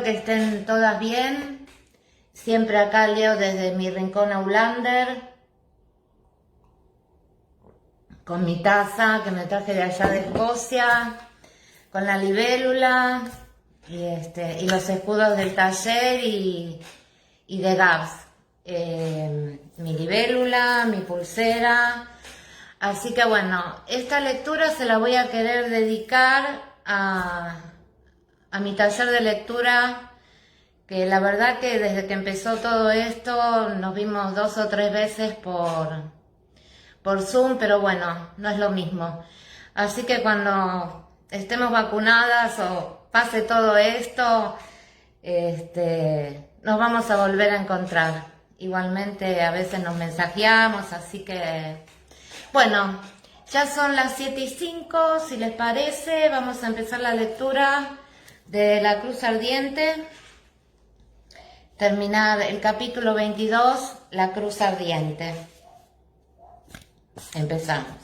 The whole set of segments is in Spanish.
Que estén todas bien. Siempre acá leo desde mi rincón Aulander, con mi taza que me traje de allá de Escocia, con la libélula y los escudos del taller y de Gabs. Mi libélula, mi pulsera. Así que bueno, esta lectura se la voy a querer dedicar a mi taller de lectura, que la verdad que desde que empezó todo esto nos vimos 2 o 3 veces por Zoom, pero bueno, no es lo mismo. Así que cuando estemos vacunadas o pase todo esto, nos vamos a volver a encontrar. Igualmente a veces nos mensajeamos, así que bueno, ya son las 7:05, si les parece, vamos a empezar la lectura de La Cruz Ardiente. Terminar el capítulo 22, La Cruz Ardiente. Empezamos.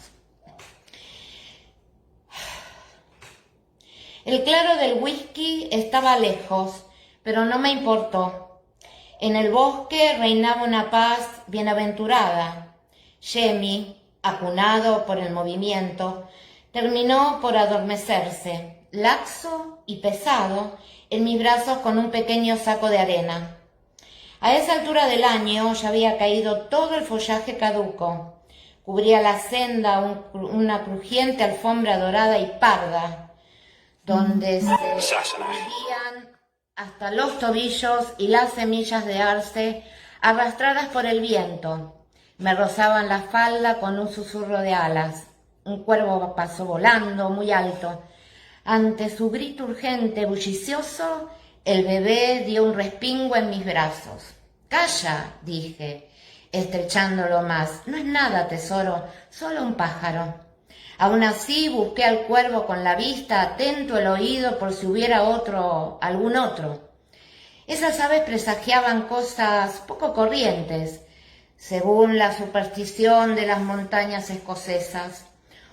El claro del whisky estaba lejos, pero no me importó. En el bosque reinaba una paz bienaventurada. Jamie, acunado por el movimiento, terminó por adormecerse, laxo y pesado, en mis brazos con un pequeño saco de arena. A esa altura del año ya había caído todo el follaje caduco. Cubría la senda una crujiente alfombra dorada y parda, donde se hundían hasta los tobillos y las semillas de arce arrastradas por el viento. Me rozaban la falda con un susurro de alas. Un cuervo pasó volando muy alto. Ante su grito urgente, bullicioso, el bebé dio un respingo en mis brazos. «Calla», dije, estrechándolo más. «No es nada, tesoro, solo un pájaro». Aún así busqué al cuervo con la vista, atento el oído por si hubiera algún otro. Esas aves presagiaban cosas poco corrientes, según la superstición de las montañas escocesas.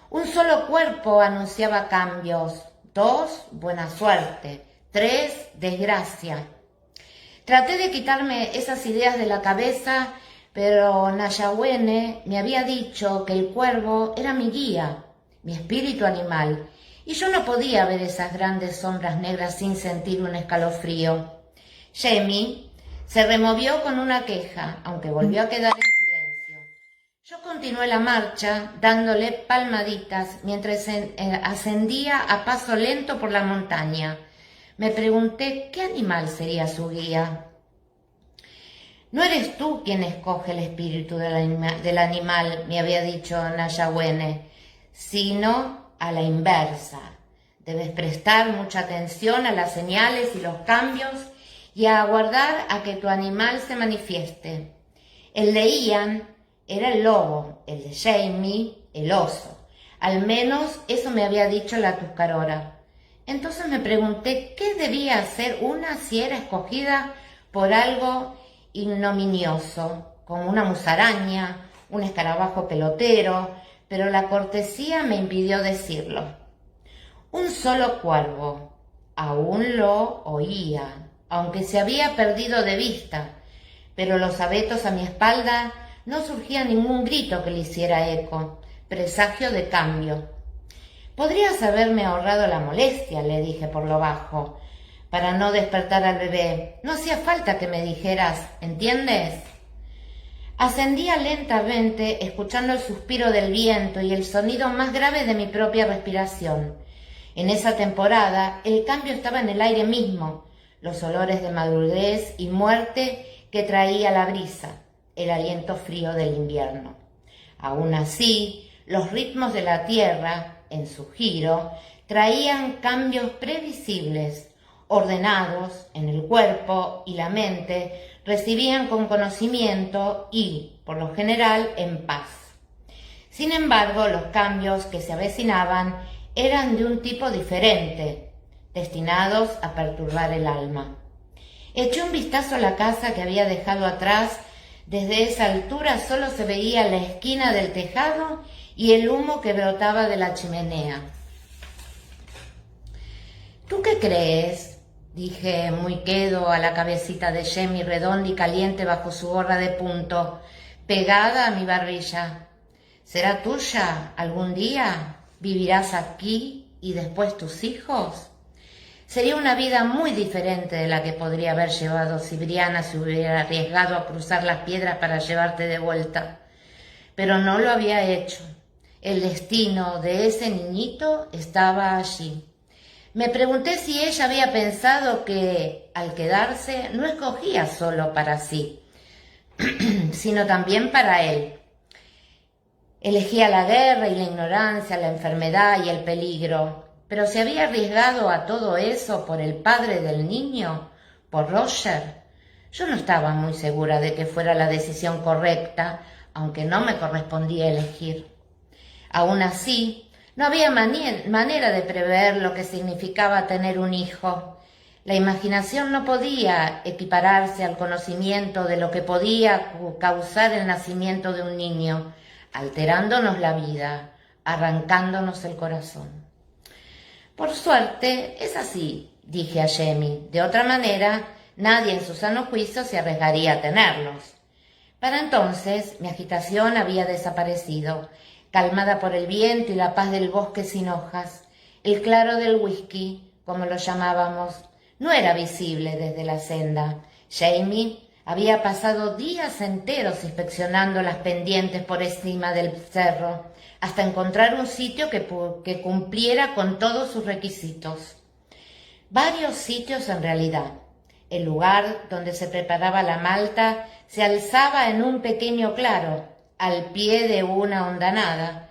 Un solo cuerpo anunciaba cambios, 2, buena suerte, 3, desgracia. Traté de quitarme esas ideas de la cabeza, pero Nayawene me había dicho que el cuervo era mi guía, mi espíritu animal, y yo no podía ver esas grandes sombras negras sin sentir un escalofrío. Jamie se removió con una queja, aunque volvió a quedar en silencio. Yo continué la marcha, dándole palmaditas mientras ascendía a paso lento por la montaña. Me pregunté qué animal sería su guía. «No eres tú quien escoge el espíritu del animal», me había dicho Nayawene, «sino a la inversa. Debes prestar mucha atención a las señales y los cambios y a aguardar a que tu animal se manifieste. El de Ian era el lobo, el de Jamie el oso. Al menos eso me había dicho la Tuscarora». Entonces me pregunté qué debía hacer una si era escogida por algo ignominioso, como una musaraña, un escarabajo pelotero, pero la cortesía me impidió decirlo. Un solo cuervo, aún lo oía, aunque se había perdido de vista, pero los abetos a mi espalda no surgía ningún grito que le hiciera eco, presagio de cambio. «Podrías haberme ahorrado la molestia», le dije por lo bajo, «para no despertar al bebé. No hacía falta que me dijeras, ¿entiendes?». Ascendía lentamente, escuchando el suspiro del viento y el sonido más grave de mi propia respiración. En esa temporada, el cambio estaba en el aire mismo, los olores de madurez y muerte que traía la brisa, el aliento frío del invierno. Aún así, los ritmos de la tierra, en su giro, traían cambios previsibles, ordenados en el cuerpo y la mente, recibían con conocimiento y, por lo general, en paz. Sin embargo, los cambios que se avecinaban eran de un tipo diferente, destinados a perturbar el alma. Eché un vistazo a la casa que había dejado atrás. Desde esa altura solo se veía la esquina del tejado y el humo que brotaba de la chimenea. «¿Tú qué crees?», dije muy quedo a la cabecita de Jamie redonda y caliente bajo su gorra de punto, pegada a mi barbilla. ¿Será tuya algún día? ¿Vivirás aquí y después tus hijos? Sería una vida muy diferente de la que podría haber llevado si Brianna se hubiera arriesgado a cruzar las piedras para llevarte de vuelta. Pero no lo había hecho. El destino de ese niñito estaba allí. Me pregunté si ella había pensado que, al quedarse, no escogía solo para sí, sino también para él. Elegía la guerra y la ignorancia, la enfermedad y el peligro, pero se había arriesgado a todo eso por el padre del niño, por Roger. Yo no estaba muy segura de que fuera la decisión correcta, aunque no me correspondía elegir. Aún así, no había manera de prever lo que significaba tener un hijo. La imaginación no podía equipararse al conocimiento de lo que podía causar el nacimiento de un niño, alterándonos la vida, arrancándonos el corazón. Por suerte, es así, dije a Jamie. De otra manera, nadie en su sano juicio se arriesgaría a tenerlos. Para entonces, mi agitación había desaparecido, calmada por el viento y la paz del bosque sin hojas. El claro del whisky, como lo llamábamos, no era visible desde la senda. Jamie había pasado días enteros inspeccionando las pendientes por encima del cerro, hasta encontrar un sitio que cumpliera con todos sus requisitos. Varios sitios en realidad. El lugar donde se preparaba la malta se alzaba en un pequeño claro, al pie de una hondanada.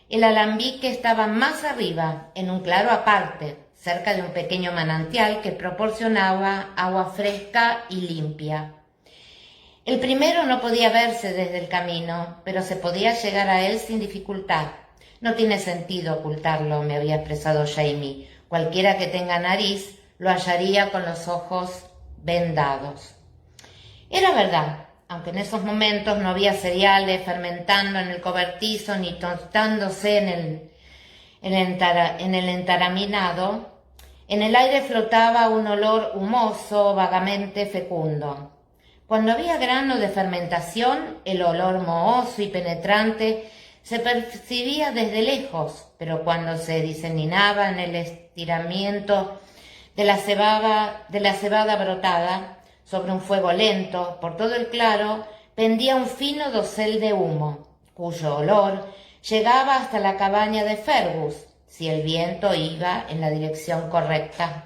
El alambique estaba más arriba, en un claro aparte, cerca de un pequeño manantial que proporcionaba agua fresca y limpia. El primero no podía verse desde el camino, pero se podía llegar a él sin dificultad. No tiene sentido ocultarlo, me había expresado Jamie. Cualquiera que tenga nariz lo hallaría con los ojos vendados. Era verdad, aunque en esos momentos no había cereales fermentando en el cobertizo ni tostándose en el entaraminado, en el aire flotaba un olor humoso, vagamente fecundo. Cuando había grano de fermentación, el olor mohoso y penetrante se percibía desde lejos, pero cuando se diseminaba en el estiramiento de la cebada brotada sobre un fuego lento, por todo el claro pendía un fino dosel de humo, cuyo olor llegaba hasta la cabaña de Fergus, si el viento iba en la dirección correcta.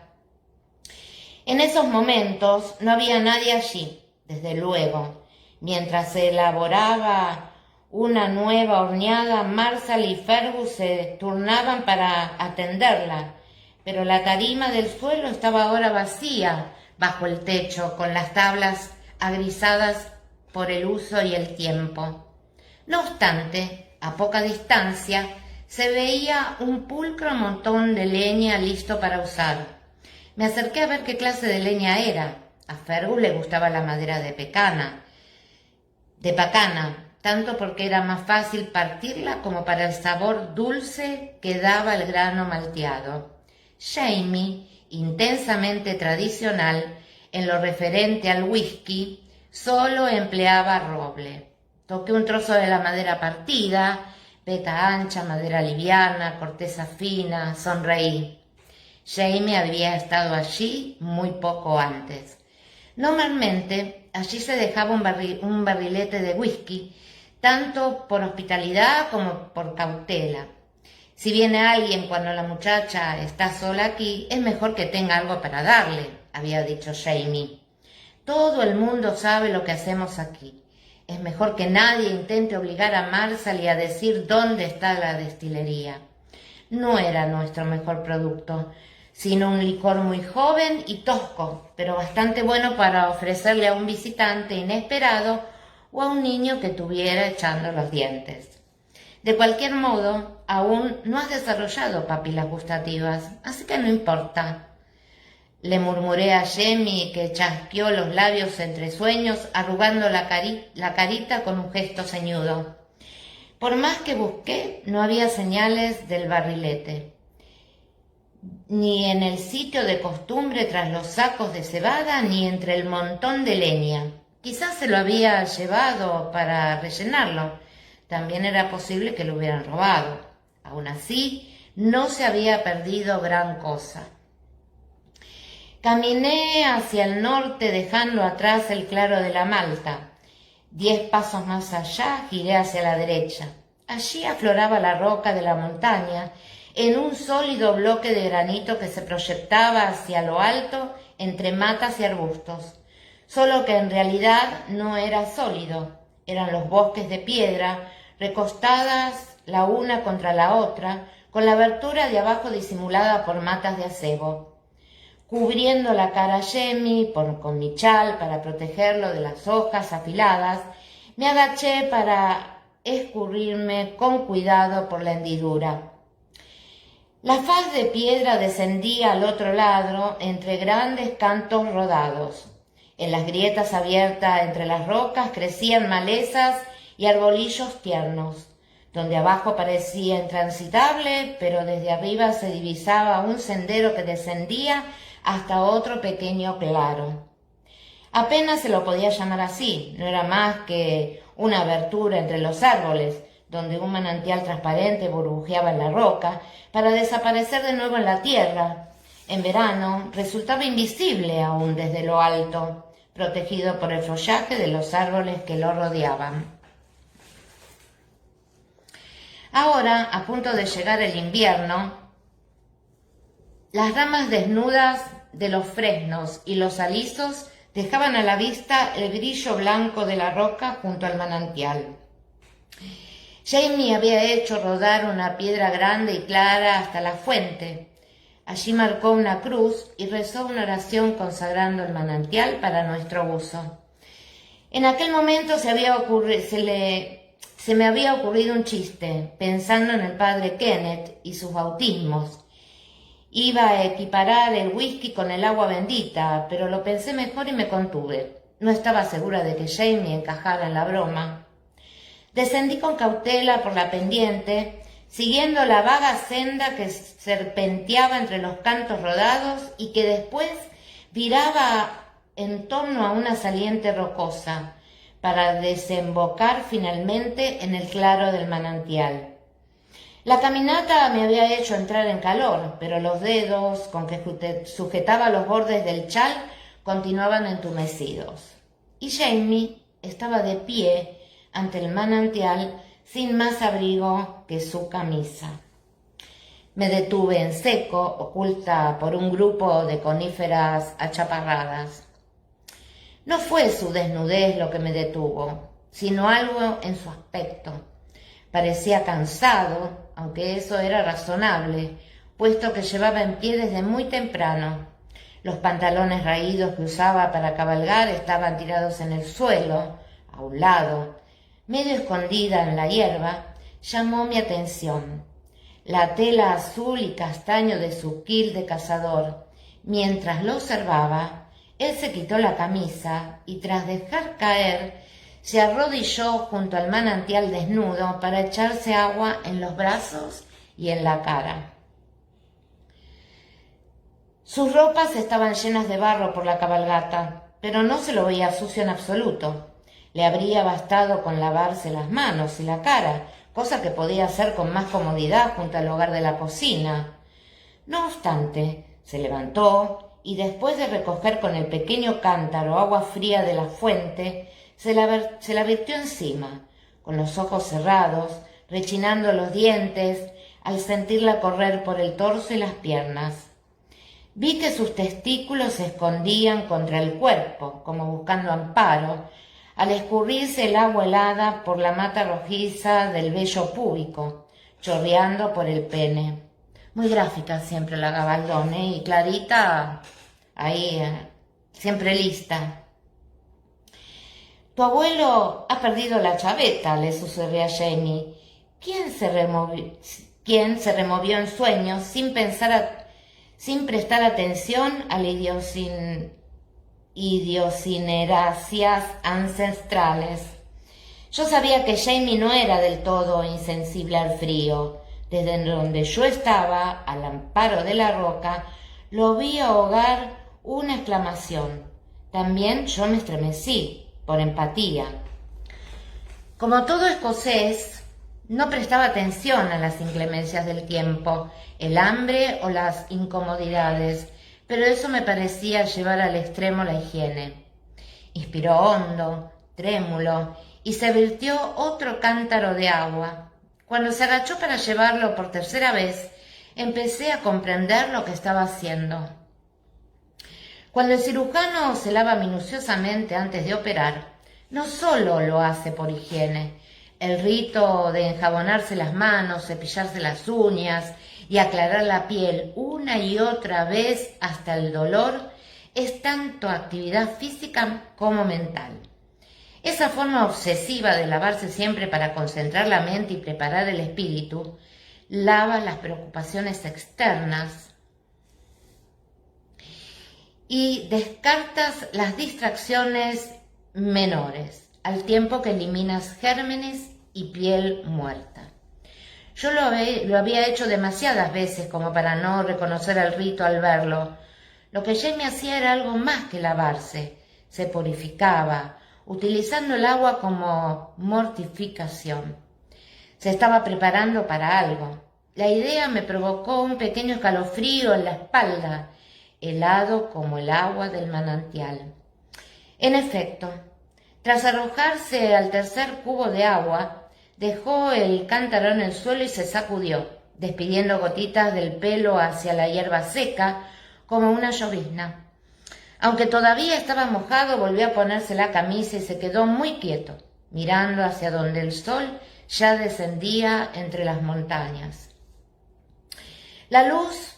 En esos momentos no había nadie allí, desde luego. Mientras se elaboraba una nueva horneada, Marshall y Fergus se turnaban para atenderla, pero la tarima del suelo estaba ahora vacía bajo el techo, con las tablas agrisadas por el uso y el tiempo. No obstante, a poca distancia se veía un pulcro montón de leña listo para usar. Me acerqué a ver qué clase de leña era. A Fergus le gustaba la madera de pacana, tanto porque era más fácil partirla como para el sabor dulce que daba el grano malteado. Jamie, intensamente tradicional en lo referente al whisky, solo empleaba roble. Toqué un trozo de la madera partida, peta ancha, madera liviana, corteza fina, sonreí. Jamie había estado allí muy poco antes. Normalmente allí se dejaba un barrilete de whisky, tanto por hospitalidad como por cautela. Si viene alguien cuando la muchacha está sola aquí, es mejor que tenga algo para darle, había dicho Jamie. Todo el mundo sabe lo que hacemos aquí. Es mejor que nadie intente obligar a Marshall a decir dónde está la destilería. No era nuestro mejor producto, sino un licor muy joven y tosco, pero bastante bueno para ofrecerle a un visitante inesperado o a un niño que estuviera echando los dientes. De cualquier modo, aún no has desarrollado papilas gustativas, así que no importa. Le murmuré a Jamie, que chasqueó los labios entre sueños, arrugando la carita con un gesto ceñudo. Por más que busqué, no había señales del barrilete. ni en el sitio de costumbre tras los sacos de cebada, ni entre el montón de leña. Quizás se lo había llevado para rellenarlo. También era posible que lo hubieran robado. Aún así, no se había perdido gran cosa. Caminé hacia el norte dejando atrás el claro de la Malta. 10 pasos más allá giré hacia la derecha. Allí afloraba la roca de la montaña en un sólido bloque de granito que se proyectaba hacia lo alto entre matas y arbustos. Solo que en realidad no era sólido. Eran los bosques de piedra, recostadas la una contra la otra, con la abertura de abajo disimulada por matas de acebo. Cubriendo la cara a Jamie con mi chal para protegerlo de las hojas afiladas, me agaché para escurrirme con cuidado por la hendidura. La faz de piedra descendía al otro lado entre grandes cantos rodados. En las grietas abiertas entre las rocas crecían malezas y arbolillos tiernos, donde abajo parecía intransitable, pero desde arriba se divisaba un sendero que descendía hasta otro pequeño claro. Apenas se lo podía llamar así, no era más que una abertura entre los árboles, donde un manantial transparente burbujeaba en la roca, para desaparecer de nuevo en la tierra. En verano resultaba invisible aún desde lo alto, protegido por el follaje de los árboles que lo rodeaban. Ahora, a punto de llegar el invierno, las ramas desnudas de los fresnos y los alisos dejaban a la vista el brillo blanco de la roca junto al manantial. Jamie había hecho rodar una piedra grande y clara hasta la fuente. Allí marcó una cruz y rezó una oración consagrando el manantial para nuestro uso. En aquel momento se me había ocurrido un chiste, pensando en el padre Kenneth y sus bautismos. Iba a equiparar el whisky con el agua bendita, pero lo pensé mejor y me contuve. No estaba segura de que Jamie encajara en la broma. Descendí con cautela por la pendiente, siguiendo la vaga senda que serpenteaba entre los cantos rodados y que después viraba en torno a una saliente rocosa, para desembocar finalmente en el claro del manantial. La caminata me había hecho entrar en calor, pero los dedos con que sujetaba los bordes del chal continuaban entumecidos. Y Jamie estaba de pie ante el manantial sin más abrigo que su camisa. Me detuve en seco, oculta por un grupo de coníferas achaparradas. No fue su desnudez lo que me detuvo, sino algo en su aspecto. Parecía cansado, aunque eso era razonable, puesto que llevaba en pie desde muy temprano. Los pantalones raídos que usaba para cabalgar estaban tirados en el suelo, a un lado. Medio escondida en la hierba, llamó mi atención. La tela azul y castaño de su quil de cazador. Mientras lo observaba, él se quitó la camisa y tras dejar caer, se arrodilló junto al manantial desnudo para echarse agua en los brazos y en la cara. Sus ropas estaban llenas de barro por la cabalgata, pero no se lo veía sucio en absoluto. Le habría bastado con lavarse las manos y la cara, cosa que podía hacer con más comodidad junto al hogar de la cocina. No obstante, se levantó y después de recoger con el pequeño cántaro agua fría de la fuente, se la vertió encima, con los ojos cerrados, rechinando los dientes, al sentirla correr por el torso y las piernas. Vi que sus testículos se escondían contra el cuerpo, como buscando amparo, al escurrirse el agua helada por la mata rojiza del vello púbico, chorreando por el pene. Muy gráfica siempre la Gabaldón, y Clarita ahí, siempre lista. Tu abuelo ha perdido la chaveta, le susurré a Jamie. ¿Quién se removió en sueños sin prestar atención a las idiosincrasias ancestrales? Yo sabía que Jamie no era del todo insensible al frío. Desde donde yo estaba, al amparo de la roca, lo vi ahogar una exclamación. También yo me estremecí, por empatía. Como todo escocés, no prestaba atención a las inclemencias del tiempo, el hambre o las incomodidades, pero eso me parecía llevar al extremo la higiene. Inspiró hondo, trémulo, y se vertió otro cántaro de agua. Cuando se agachó para llevarlo por tercera vez, empecé a comprender lo que estaba haciendo. Cuando el cirujano se lava minuciosamente antes de operar, no solo lo hace por higiene. El rito de enjabonarse las manos, cepillarse las uñas y aclarar la piel una y otra vez hasta el dolor es tanto actividad física como mental. Esa forma obsesiva de lavarse siempre para concentrar la mente y preparar el espíritu lava las preocupaciones externas y descartas las distracciones menores, al tiempo que eliminas gérmenes y piel muerta. Yo lo había hecho demasiadas veces como para no reconocer el rito al verlo. Lo que Jamie hacía era algo más que lavarse, se purificaba, utilizando el agua como mortificación. Se estaba preparando para algo. La idea me provocó un pequeño escalofrío en la espalda, helado como el agua del manantial. En efecto, tras arrojarse al tercer cubo de agua, dejó el cántaro en el suelo y se sacudió, despidiendo gotitas del pelo hacia la hierba seca como una llovizna. Aunque todavía estaba mojado, volvió a ponerse la camisa y se quedó muy quieto, mirando hacia donde el sol ya descendía entre las montañas. La luz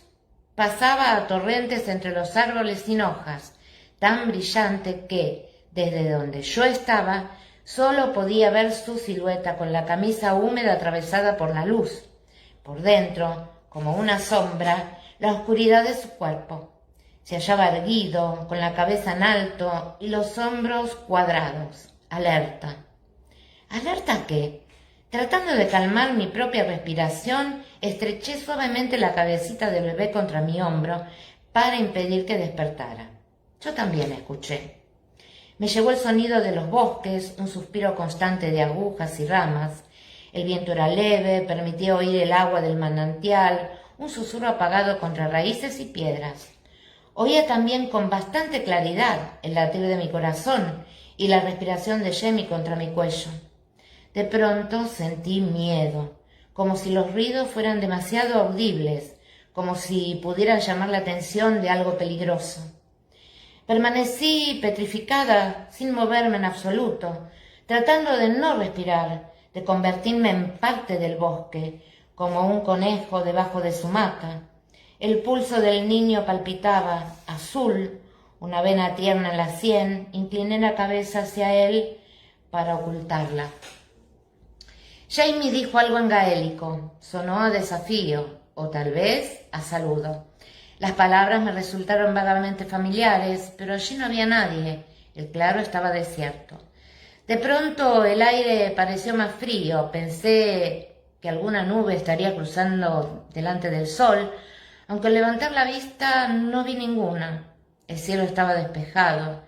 pasaba a torrentes entre los árboles sin hojas, tan brillante que, desde donde yo estaba, solo podía ver su silueta con la camisa húmeda atravesada por la luz. Por dentro, como una sombra, la oscuridad de su cuerpo. Se hallaba erguido, con la cabeza en alto y los hombros cuadrados, alerta. ¿Alerta a qué? Tratando de calmar mi propia respiración, estreché suavemente la cabecita del bebé contra mi hombro para impedir que despertara. Yo también escuché. Me llegó el sonido de los bosques, un suspiro constante de agujas y ramas. El viento era leve, permitía oír el agua del manantial, un susurro apagado contra raíces y piedras. Oía también con bastante claridad el latir de mi corazón y la respiración de Jamie contra mi cuello. De pronto sentí miedo, como si los ruidos fueran demasiado audibles, como si pudieran llamar la atención de algo peligroso. Permanecí petrificada, sin moverme en absoluto, tratando de no respirar, de convertirme en parte del bosque, como un conejo debajo de su hamaca. El pulso del niño palpitaba, azul, una vena tierna en la sien. Incliné la cabeza hacia él para ocultarla. Jamie dijo algo en gaélico, sonó a desafío, o tal vez a saludo. Las palabras me resultaron vagamente familiares, pero allí no había nadie, el claro estaba desierto. De pronto el aire pareció más frío, pensé que alguna nube estaría cruzando delante del sol, aunque al levantar la vista no vi ninguna. El cielo estaba despejado.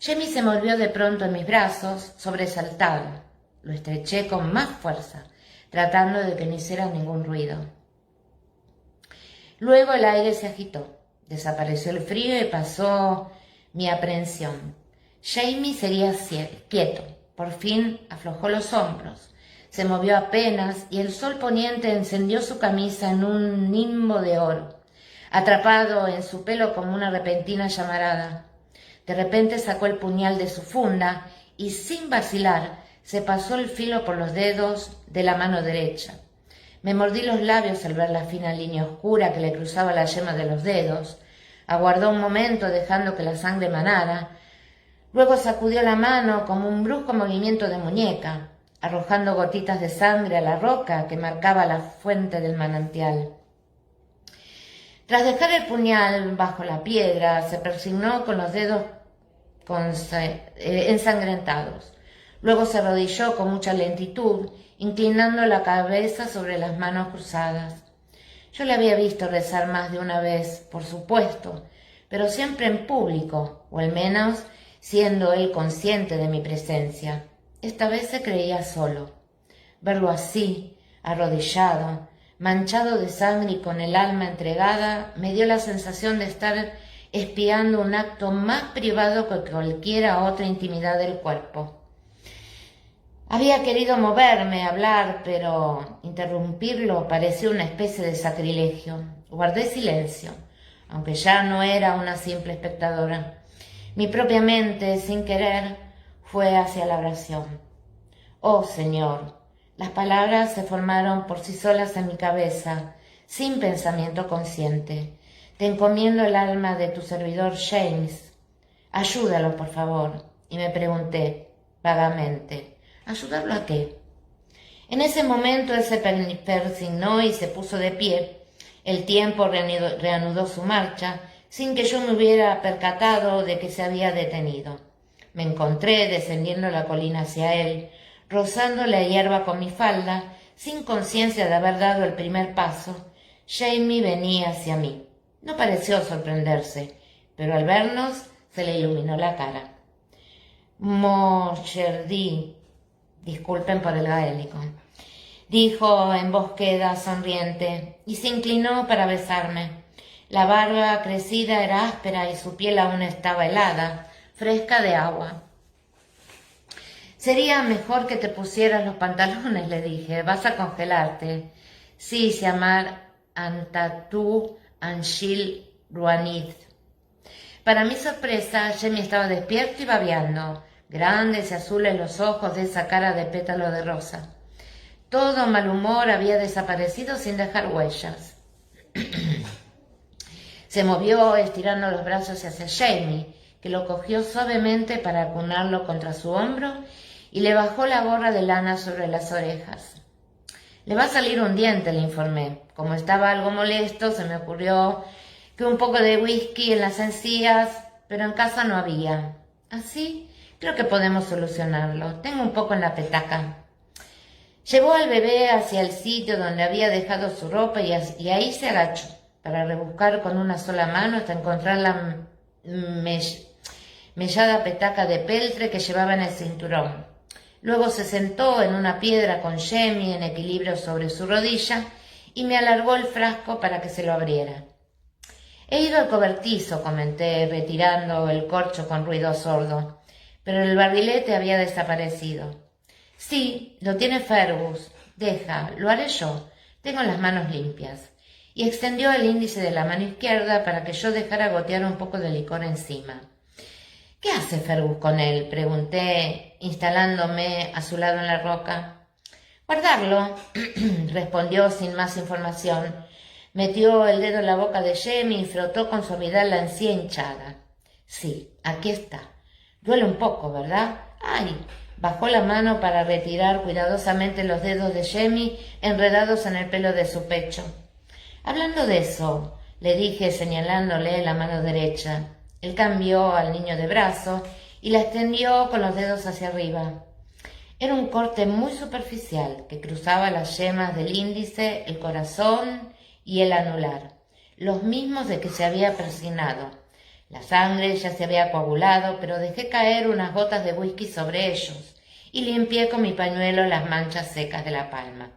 Jamie se volvió de pronto en mis brazos, sobresaltado. Lo estreché con más fuerza, tratando de que no hiciera ningún ruido. Luego el aire se agitó, desapareció el frío y pasó mi aprehensión. Jamie seguía quieto, por fin aflojó los hombros, se movió apenas y el sol poniente encendió su camisa en un nimbo de oro, atrapado en su pelo como una repentina llamarada. De repente sacó el puñal de su funda y sin vacilar se pasó el filo por los dedos de la mano derecha. Me mordí los labios al ver la fina línea oscura que le cruzaba la yema de los dedos. Aguardó un momento dejando que la sangre manara. Luego sacudió la mano como un brusco movimiento de muñeca, arrojando gotitas de sangre a la roca que marcaba la fuente del manantial. Tras dejar el puñal bajo la piedra, se persignó con los dedos ensangrentados. Luego se arrodilló con mucha lentitud, inclinando la cabeza sobre las manos cruzadas. Yo le había visto rezar más de una vez, por supuesto, pero siempre en público, o al menos siendo él consciente de mi presencia. Esta vez se creía solo. Verlo así, arrodillado, manchado de sangre y con el alma entregada, me dio la sensación de estar espiando un acto más privado que cualquiera otra intimidad del cuerpo. Había querido moverme, hablar, pero interrumpirlo pareció una especie de sacrilegio. Guardé silencio, aunque ya no era una simple espectadora. Mi propia mente, sin querer, fue hacia la oración. Oh, Señor, las palabras se formaron por sí solas en mi cabeza, sin pensamiento consciente. Te encomiendo el alma de tu servidor James. Ayúdalo, por favor. Y me pregunté, vagamente, ¿ayudarlo a qué? En ese momento él se persignó y se puso de pie. El tiempo reanudó su marcha, sin que yo me hubiera percatado de que se había detenido. Me encontré descendiendo la colina hacia él, rozando la hierba con mi falda, sin conciencia de haber dado el primer paso. Jamie venía hacia mí. No pareció sorprenderse, pero al vernos se le iluminó la cara. Mocherdi, disculpen por el gaélico, dijo en voz queda, sonriente, y se inclinó para besarme. La barba crecida era áspera y su piel aún estaba helada, fresca de agua. Sería mejor que te pusieras los pantalones, le dije, vas a congelarte. Sí, se llama Antatu Anshil Ruanid. Para mi sorpresa, Jamie estaba despierto y babeando, grandes y azules los ojos de esa cara de pétalo de rosa. Todo mal humor había desaparecido sin dejar huellas. Se movió estirando los brazos hacia Jamie, que lo cogió suavemente para acunarlo contra su hombro y le bajó la gorra de lana sobre las orejas. Le va a salir un diente, le informé. Como estaba algo molesto, se me ocurrió que un poco de whisky en las encías, pero en casa no había. Así, creo que podemos solucionarlo. Tengo un poco en la petaca. Llevó al bebé hacia el sitio donde había dejado su ropa y ahí se agachó para rebuscar con una sola mano hasta encontrar la mellada petaca de peltre que llevaba en el cinturón. Luego se sentó en una piedra con Jamie en equilibrio sobre su rodilla y me alargó el frasco para que se lo abriera. He ido al cobertizo, comenté, retirando el corcho con ruido sordo, pero el barrilete había desaparecido. Sí, lo tiene Fergus. Deja, lo haré yo. Tengo las manos limpias. Y extendió el índice de la mano izquierda para que yo dejara gotear un poco de licor encima. ¿Qué hace Fergus con él?, pregunté, instalándome a su lado en la roca. Guardarlo, respondió sin más información. Metió el dedo en la boca de Jamie y frotó con suavidad la encía hinchada. Sí, aquí está. Duele un poco, ¿verdad? ¡Ay! Bajó la mano para retirar cuidadosamente los dedos de Jamie enredados en el pelo de su pecho. Hablando de eso, le dije señalándole la mano derecha. Él cambió al niño de brazo y la extendió con los dedos hacia arriba. Era un corte muy superficial que cruzaba las yemas del índice, el corazón y el anular, los mismos de que se había persignado. La sangre ya se había coagulado, pero dejé caer unas gotas de whisky sobre ellos y limpié con mi pañuelo las manchas secas de la palma.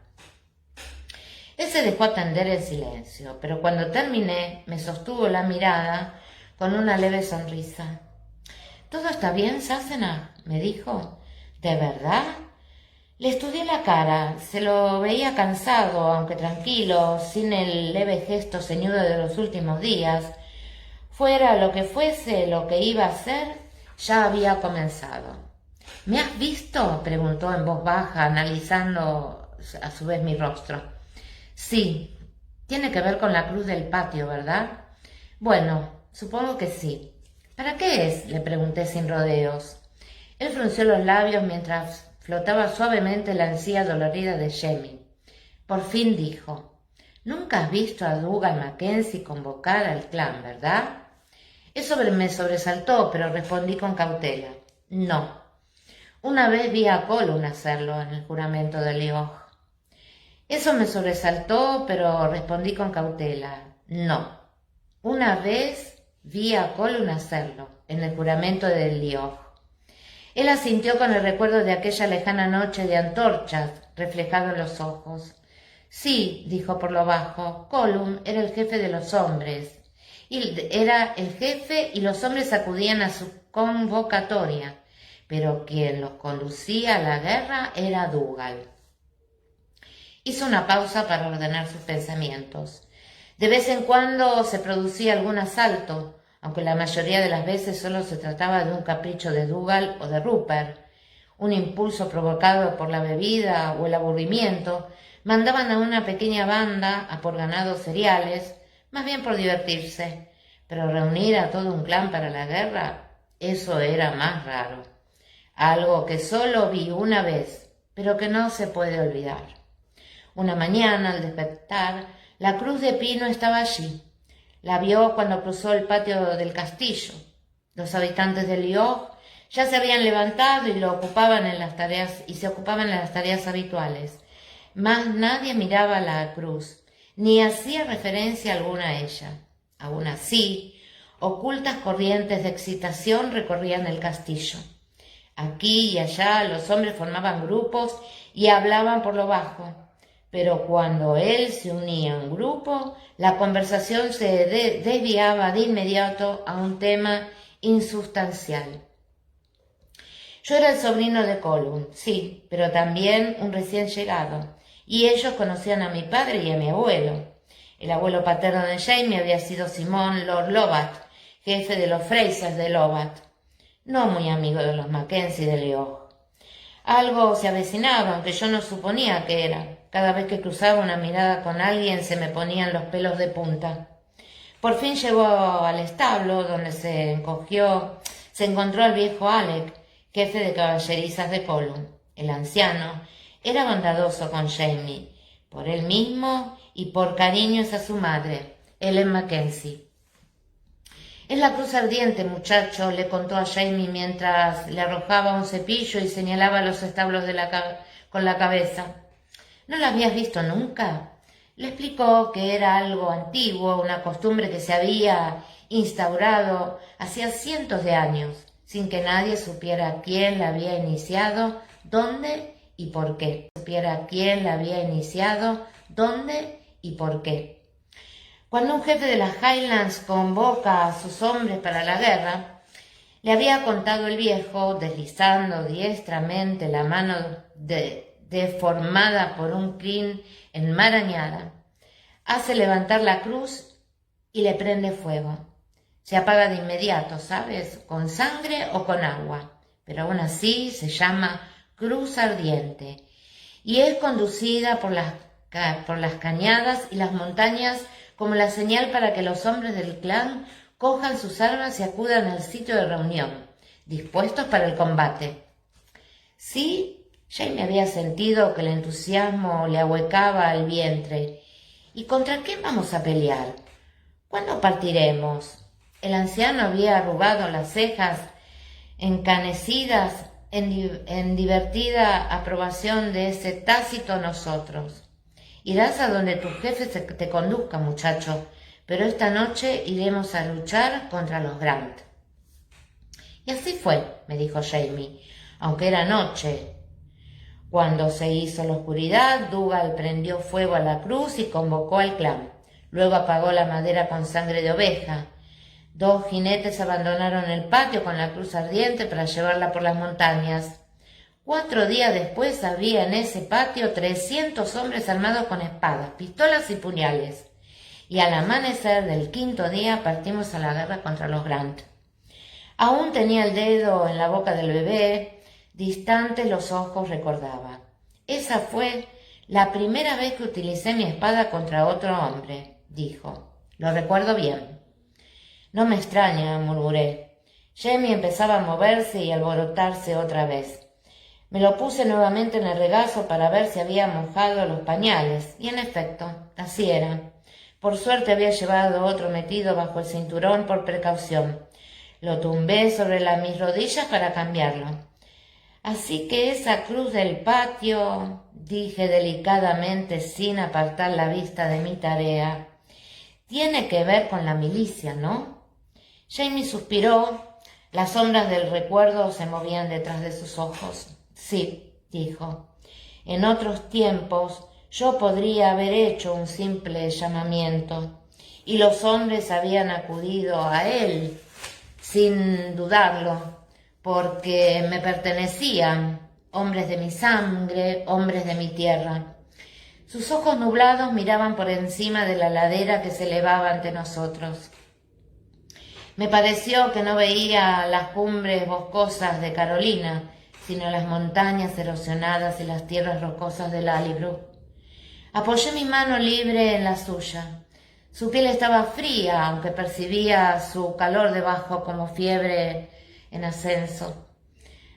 Él se dejó atender en silencio, pero cuando terminé me sostuvo la mirada con una leve sonrisa. «¿Todo está bien, Sassenach?», me dijo. «¿De verdad?». Le estudié la cara. Se lo veía cansado, aunque tranquilo, sin el leve gesto ceñudo de los últimos días. Fuera lo que fuese lo que iba a hacer, ya había comenzado. «¿Me has visto?», preguntó en voz baja, analizando a su vez mi rostro. «Sí, tiene que ver con la cruz del patio, ¿verdad?». «Bueno, supongo que sí». «¿Para qué es?», le pregunté sin rodeos. Él frunció los labios mientras flotaba suavemente la encía dolorida de Jamie. Por fin dijo: «Nunca has visto a Dougal Mackenzie convocar al clan, ¿verdad?». Eso me sobresaltó, pero respondí con cautela: «No». Una vez vi a Colum hacerlo en el juramento de Lioj. Eso me sobresaltó, pero respondí con cautela. No. Una vez vi a Colum hacerlo en el juramento de Lioj. Él asintió con el recuerdo de aquella lejana noche de antorchas reflejado en los ojos. Sí, dijo por lo bajo, Colum era el jefe de los hombres. Era el jefe y los hombres acudían a su convocatoria, pero quien los conducía a la guerra era Dougal. Hizo una pausa para ordenar sus pensamientos. De vez en cuando se producía algún asalto, aunque la mayoría de las veces solo se trataba de un capricho de Dougal o de Rupert, un impulso provocado por la bebida o el aburrimiento. Mandaban a una pequeña banda a por ganados cereales, más bien por divertirse, pero reunir a todo un clan para la guerra, eso era más raro. Algo que solo vi una vez, pero que no se puede olvidar. Una mañana, al despertar, la cruz de pino estaba allí. La vio cuando cruzó el patio del castillo. Los habitantes de Lioj ya se habían levantado y se ocupaban en las tareas habituales. Mas nadie miraba la cruz, ni hacía referencia alguna a ella. Aún así, ocultas corrientes de excitación recorrían el castillo. Aquí y allá los hombres formaban grupos y hablaban por lo bajo. Pero cuando él se unía a un grupo, la conversación se desviaba de inmediato a un tema insustancial. Yo era el sobrino de Colum, sí, pero también un recién llegado, y ellos conocían a mi padre y a mi abuelo. El abuelo paterno de Jamie había sido Simón Lord Lovat, jefe de los Frasers de Lovat, no muy amigo de los Mackenzie de Lioj. Algo se avecinaba, aunque yo no suponía que era. Cada vez que cruzaba una mirada con alguien se me ponían los pelos de punta. Por fin llegó al establo, donde se encontró al viejo Alec, jefe de caballerizas de Colum. El anciano era bondadoso con Jamie, por él mismo y por cariño hacia su madre, Ellen Mackenzie. Es la cruz ardiente, muchacho, le contó a Jamie mientras le arrojaba un cepillo y señalaba los establos con la cabeza. ¿No la habías visto nunca? Le explicó que era algo antiguo, una costumbre que se había instaurado hacía cientos de años, sin que nadie supiera quién la había iniciado, dónde y por qué. Cuando un jefe de las Highlands convoca a sus hombres para la guerra, le había contado el viejo, deslizando diestramente la mano deformada por un crin enmarañada, hace levantar la cruz y le prende fuego. Se apaga de inmediato, ¿sabes? Con sangre o con agua, pero aún así se llama cruz ardiente y es conducida por las cañadas y las montañas como la señal para que los hombres del clan cojan sus armas y acudan al sitio de reunión, dispuestos para el combate. Sí, Jamie había sentido que el entusiasmo le ahuecaba el vientre. ¿Y contra quién vamos a pelear? ¿Cuándo partiremos? El anciano había arrugado las cejas encanecidas en divertida aprobación de ese tácito nosotros. Irás a donde tu jefe te conduzca, muchacho, pero esta noche iremos a luchar contra los Grant. Y así fue, me dijo Jamie, aunque era noche. Cuando se hizo la oscuridad, Dougal prendió fuego a la cruz y convocó al clan. Luego apagó la madera con sangre de oveja. 2 jinetes abandonaron el patio con la cruz ardiente para llevarla por las montañas. 4 días después había en ese patio 300 hombres armados con espadas, pistolas y puñales. Y al amanecer del 5.º día partimos a la guerra contra los Grant. Aún tenía el dedo en la boca del bebé, distantes los ojos recordaba. Esa fue la primera vez que utilicé mi espada contra otro hombre, dijo. Lo recuerdo bien. No me extraña, murmuré. Jamie empezaba a moverse y a alborotarse otra vez. Me lo puse nuevamente en el regazo para ver si había mojado los pañales, y en efecto, así era. Por suerte había llevado otro metido bajo el cinturón por precaución. Lo tumbé sobre mis rodillas para cambiarlo. Así que esa cruz del patio, dije delicadamente sin apartar la vista de mi tarea, tiene que ver con la milicia, ¿no? Jamie suspiró. Las sombras del recuerdo se movían detrás de sus ojos. Sí, dijo. En otros tiempos yo podría haber hecho un simple llamamiento, y los hombres habían acudido a él sin dudarlo, porque me pertenecían, hombres de mi sangre, hombres de mi tierra. Sus ojos nublados miraban por encima de la ladera que se elevaba ante nosotros. Me pareció que no veía las cumbres boscosas de Carolina, sino las montañas erosionadas y las tierras rocosas de Lallybrook. Apoyé mi mano libre en la suya. Su piel estaba fría, aunque percibía su calor debajo como fiebre en ascenso.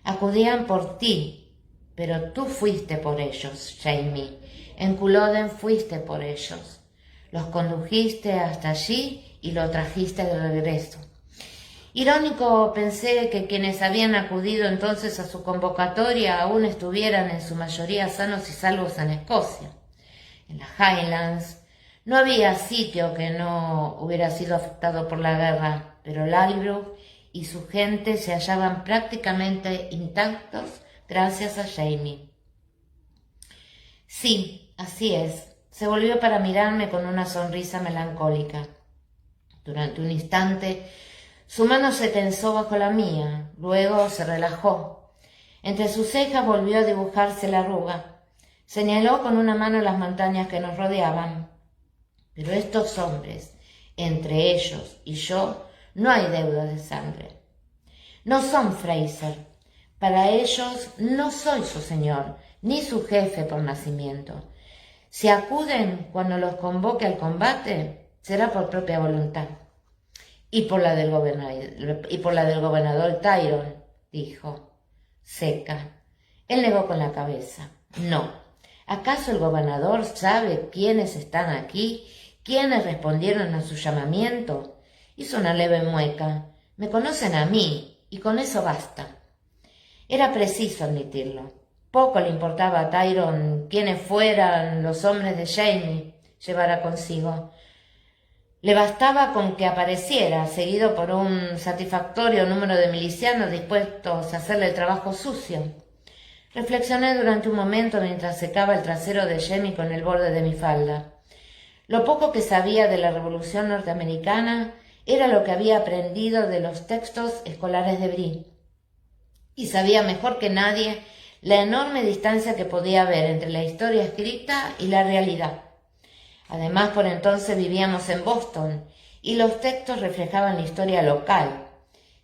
Acudían por ti, pero tú fuiste por ellos, Jamie. En Culloden fuiste por ellos. Los condujiste hasta allí y lo trajiste de regreso. Irónico pensé que quienes habían acudido entonces a su convocatoria aún estuvieran en su mayoría sanos y salvos en Escocia. En las Highlands no había sitio que no hubiera sido afectado por la guerra, pero Lallybrook y su gente se hallaban prácticamente intactos gracias a Jamie. Sí, así es. Se volvió para mirarme con una sonrisa melancólica. Durante un instante su mano se tensó bajo la mía, luego se relajó. Entre sus cejas volvió a dibujarse la arruga. Señaló con una mano las montañas que nos rodeaban. Pero estos hombres, entre ellos y yo, no hay deuda de sangre. No son Fraser. Para ellos no soy su señor, ni su jefe por nacimiento. Si acuden cuando los convoque al combate, será por propia voluntad. Y por la del gobernador Tyrone, dijo, seca. Él negó con la cabeza. No. ¿Acaso el gobernador sabe quiénes están aquí? ¿Quiénes respondieron a su llamamiento? Hizo una leve mueca. Me conocen a mí, y con eso basta. Era preciso admitirlo. Poco le importaba a Tyrone quiénes fueran los hombres de Jamie llevara consigo. Le bastaba con que apareciera, seguido por un satisfactorio número de milicianos dispuestos a hacerle el trabajo sucio. Reflexioné durante un momento mientras secaba el trasero de Jamie con el borde de mi falda. Lo poco que sabía de la Revolución norteamericana era lo que había aprendido de los textos escolares de Brie. Y sabía mejor que nadie la enorme distancia que podía haber entre la historia escrita y la realidad. Además, por entonces vivíamos en Boston y los textos reflejaban la historia local.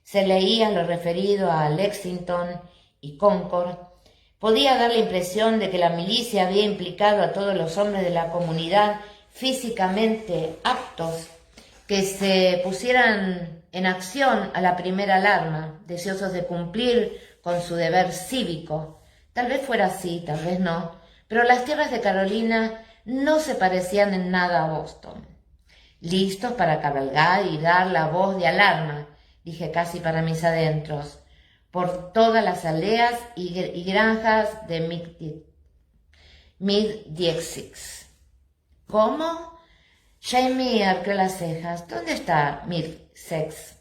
Se leía lo referido a Lexington y Concord. Podía dar la impresión de que la milicia había implicado a todos los hombres de la comunidad físicamente aptos que se pusieran en acción a la primera alarma, deseosos de cumplir con su deber cívico. Tal vez fuera así, tal vez no, pero las tierras de Carolina no se parecían en nada a Boston. Listos para cabalgar y dar la voz de alarma, dije casi para mis adentros, por todas las aldeas y granjas de Mid-Dieksix. ¿Cómo? Jamie arqueó las cejas. ¿Dónde está Mid-Sex?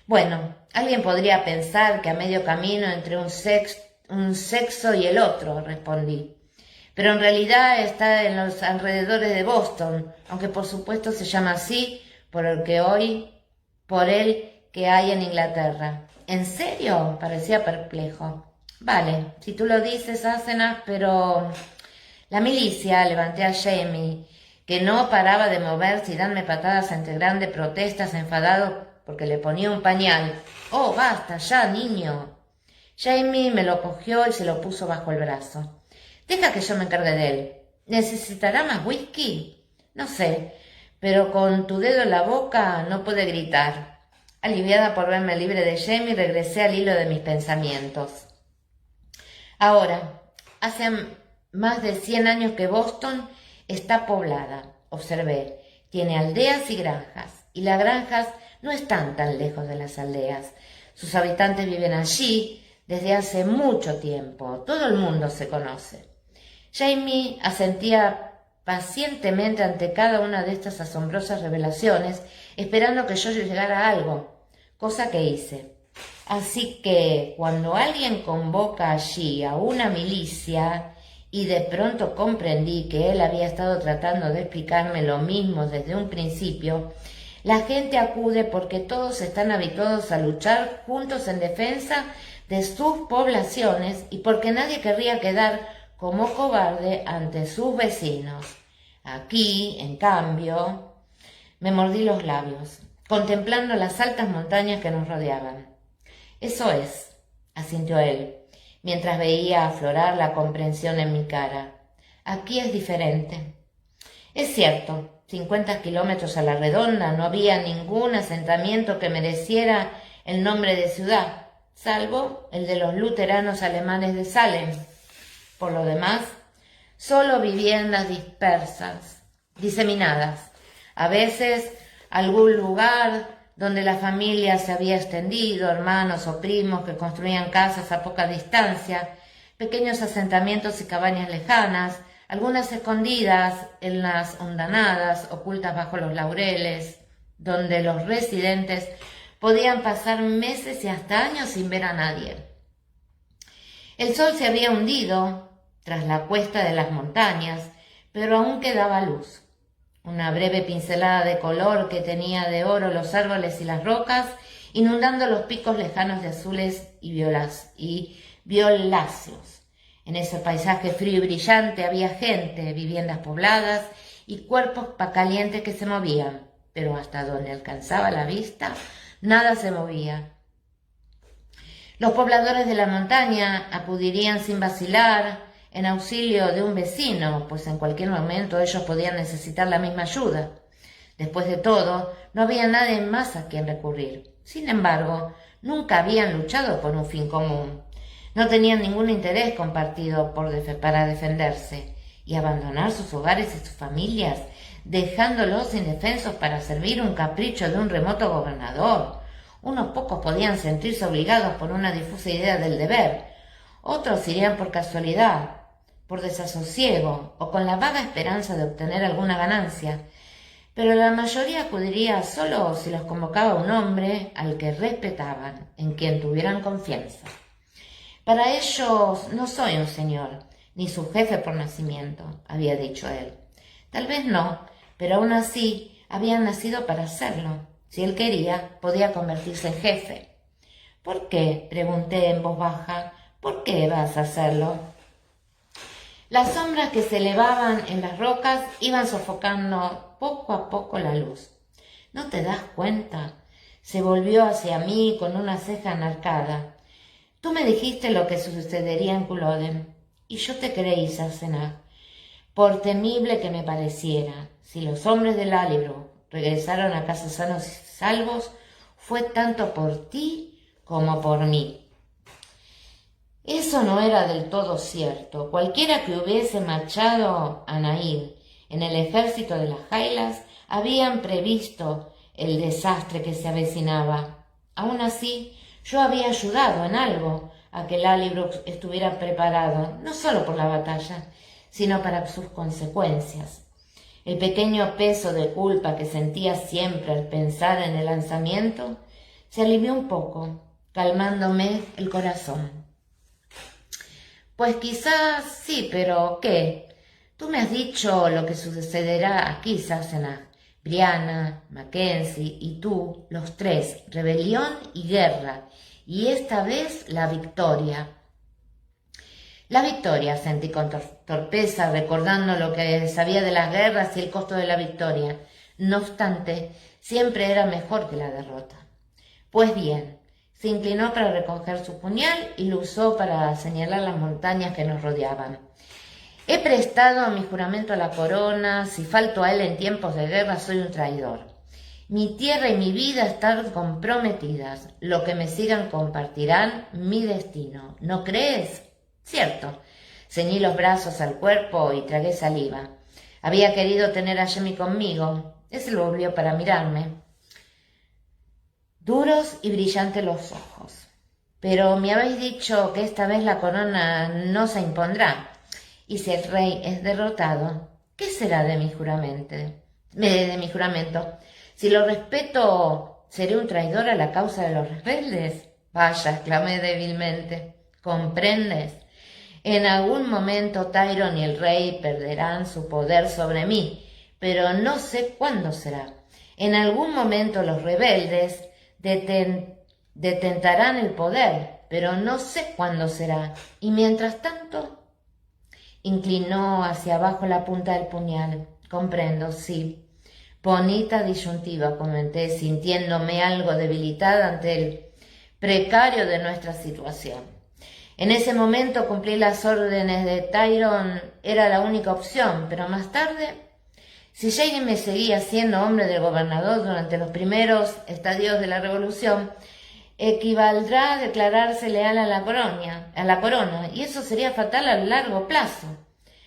Bueno, alguien podría pensar que a medio camino entre un sexo y el otro, respondí. Pero en realidad está en los alrededores de Boston, aunque por supuesto se llama así por el que hay en Inglaterra. ¿En serio? Parecía perplejo. Vale, si tú lo dices, Asenath, pero la milicia, levanté a Jamie, que no paraba de moverse y darme patadas entre grandes protestas, enfadado porque le ponía un pañal. Oh, basta ya, niño. Jamie me lo cogió y se lo puso bajo el brazo. Deja que yo me encargue de él. ¿Necesitará más whisky? No sé, pero con tu dedo en la boca no puede gritar. Aliviada por verme libre de Jamie, regresé al hilo de mis pensamientos. Ahora, hace más de 100 años que Boston está poblada, observé. Tiene aldeas y granjas, y las granjas no están tan lejos de las aldeas. Sus habitantes viven allí, desde hace mucho tiempo. Todo el mundo se conoce. Jamie asentía pacientemente ante cada una de estas asombrosas revelaciones, esperando que yo llegara a algo, cosa que hice. Así que cuando alguien convoca allí a una milicia, y de pronto comprendí que él había estado tratando de explicarme lo mismo desde un principio, la gente acude porque todos están habituados a luchar juntos en defensa de sus poblaciones y porque nadie querría quedar como cobarde ante sus vecinos. Aquí, en cambio, me mordí los labios, contemplando las altas montañas que nos rodeaban. Eso es, asintió él, mientras veía aflorar la comprensión en mi cara. Aquí es diferente. Es cierto, 50 kilómetros a la redonda no había ningún asentamiento que mereciera el nombre de ciudad, salvo el de los luteranos alemanes de Salem. Por lo demás, solo viviendas dispersas, diseminadas. A veces algún lugar donde la familia se había extendido, hermanos o primos que construían casas a poca distancia, pequeños asentamientos y cabañas lejanas, algunas escondidas en las hondanadas, ocultas bajo los laureles, donde los residentes podían pasar meses y hasta años sin ver a nadie. El sol se había hundido tras la cuesta de las montañas, pero aún quedaba luz. Una breve pincelada de color que tenía de oro los árboles y las rocas, inundando los picos lejanos de azules y violáceos. En ese paisaje frío y brillante había gente, viviendas pobladas y cuerpos calientes que se movían, pero hasta donde alcanzaba la vista, nada se movía. Los pobladores de la montaña acudirían sin vacilar en auxilio de un vecino, pues en cualquier momento ellos podían necesitar la misma ayuda. Después de todo, no había nadie más a quien recurrir. Sin embargo, nunca habían luchado por un fin común. No tenían ningún interés compartido para defenderse y abandonar sus hogares y sus familias, dejándolos indefensos para servir un capricho de un remoto gobernador. Unos pocos podían sentirse obligados por una difusa idea del deber, otros irían por casualidad, por desasosiego o con la vaga esperanza de obtener alguna ganancia, pero la mayoría acudiría solo si los convocaba un hombre al que respetaban, en quien tuvieran confianza. Para ellos no soy un señor, ni su jefe por nacimiento, había dicho él. Tal vez no, pero aún así habían nacido para hacerlo. Si él quería, podía convertirse en jefe. ¿Por qué?, pregunté en voz baja. ¿Por qué vas a hacerlo? Las sombras que se elevaban en las rocas iban sofocando poco a poco la luz. ¿No te das cuenta? Se volvió hacia mí con una ceja enarcada. Tú me dijiste lo que sucedería en Culloden, y yo te creí, Sassenach. Por temible que me pareciera, si los hombres del Alibro regresaron a casa sanos y salvos, fue tanto por ti como por mí. Eso no era del todo cierto. Cualquiera que hubiese marchado a Naín en el ejército de las Highlands habían previsto el desastre que se avecinaba. Aún así, yo había ayudado en algo a que el Alibro estuviera preparado, no solo por la batalla, sino para sus consecuencias. El pequeño peso de culpa que sentía siempre al pensar en el lanzamiento se alivió un poco, calmándome el corazón. Pues quizás sí, pero ¿qué? Tú me has dicho lo que sucederá aquí, Sassenach. Brianna, Mackenzie y tú, los tres, rebelión y guerra, y esta vez la victoria. La victoria, sentí con torpeza, recordando lo que sabía de las guerras y el costo de la victoria. No obstante, siempre era mejor que la derrota. Pues bien, se inclinó para recoger su puñal y lo usó para señalar las montañas que nos rodeaban. He prestado mi juramento a la corona. Si falto a él en tiempos de guerra, soy un traidor. Mi tierra y mi vida están comprometidas. Los que me sigan compartirán mi destino. ¿No crees? Cierto. Ceñí los brazos al cuerpo y tragué saliva. Había querido tener a Jamie conmigo. Él se volvió para mirarme. Duros y brillantes los ojos. Pero me habéis dicho que esta vez la corona no se impondrá. Y si el rey es derrotado, ¿qué será de mi juramento? De mi juramento. Si lo respeto, ¿seré un traidor a la causa de los rebeldes? Vaya, exclamé débilmente. ¿Comprendes? En algún momento Tyrion y el rey perderán su poder sobre mí, pero no sé cuándo será. En algún momento los rebeldes detentarán el poder, pero no sé cuándo será. Y mientras tanto, inclinó hacia abajo la punta del puñal. Comprendo, sí. Bonita disyuntiva, comenté, sintiéndome algo debilitada ante el precario de nuestra situación. En ese momento cumplí las órdenes de Tyrion, era la única opción, pero más tarde, si Jaime seguía siendo hombre del gobernador durante los primeros estadios de la revolución, equivaldrá a declararse leal a la corona, y eso sería fatal a largo plazo.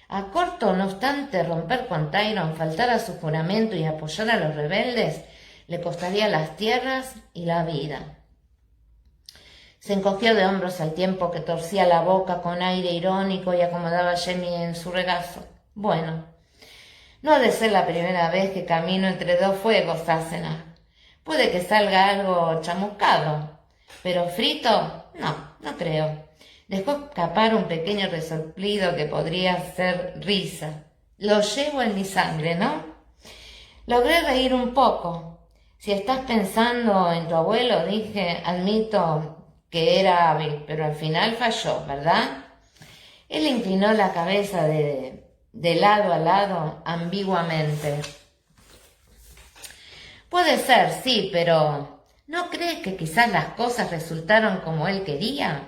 A corto, no obstante, romper con Tyrion, faltar a su juramento y apoyar a los rebeldes, le costaría las tierras y la vida. Se encogió de hombros al tiempo que torcía la boca con aire irónico y acomodaba a Jaime en su regazo. Bueno, no ha de ser la primera vez que camino entre dos fuegos, Asenach. Puede que salga algo chamuscado, pero frito, no creo. Dejó escapar un pequeño resoplido que podría ser risa. Lo llevo en mi sangre, ¿no? Logré reír un poco. Si estás pensando en tu abuelo, dije, admito que era hábil, pero al final falló, ¿verdad? Él inclinó la cabeza de lado a lado ambiguamente. Puede ser, sí, pero ¿no crees que quizás las cosas resultaron como él quería?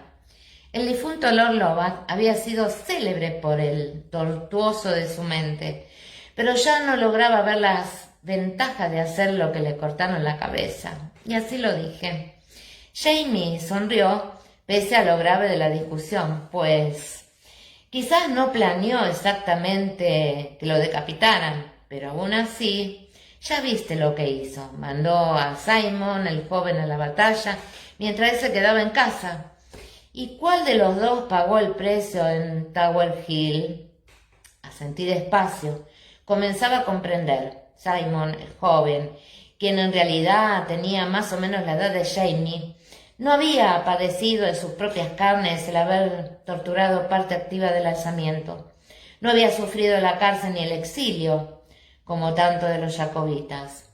El difunto Lord Lovat había sido célebre por el tortuoso de su mente, pero ya no lograba ver las ventajas de hacer lo que le cortaron la cabeza. Y así lo dije. Jaime sonrió, pese a lo grave de la discusión, pues quizás no planeó exactamente que lo decapitaran, pero aún así, ya viste lo que hizo. Mandó a Simon, el joven, a la batalla, mientras él se quedaba en casa. ¿Y cuál de los dos pagó el precio en Tower Hill? Asentí despacio. Comenzaba a comprender. Simon, el joven, quien en realidad tenía más o menos la edad de Jaime, no había padecido de sus propias carnes el haber torturado parte activa del alzamiento. No había sufrido la cárcel ni el exilio, como tanto de los jacobitas.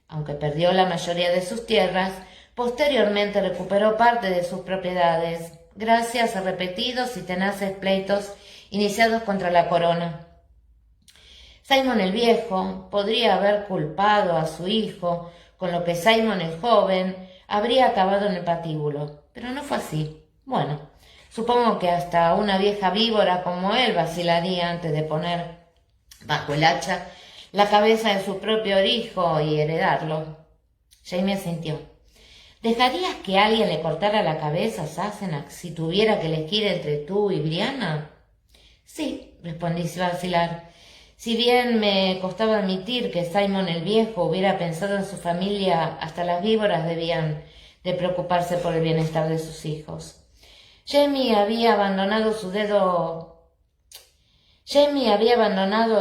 Aunque perdió la mayoría de sus tierras, posteriormente recuperó parte de sus propiedades, gracias a repetidos y tenaces pleitos iniciados contra la corona. Simon el viejo podría haber culpado a su hijo, con lo que Simon el joven habría acabado en el patíbulo, pero no fue así. Bueno, supongo que hasta una vieja víbora como él vacilaría antes de poner bajo el hacha la cabeza de su propio hijo y heredarlo. Jaime asintió. ¿Dejarías que alguien le cortara la cabeza a Sassenach si tuviera que elegir entre tú y Brianna? Sí, respondí sin vacilar. Si bien me costaba admitir que Simon el viejo hubiera pensado en su familia, hasta las víboras debían de preocuparse por el bienestar de sus hijos. Jaime había abandonado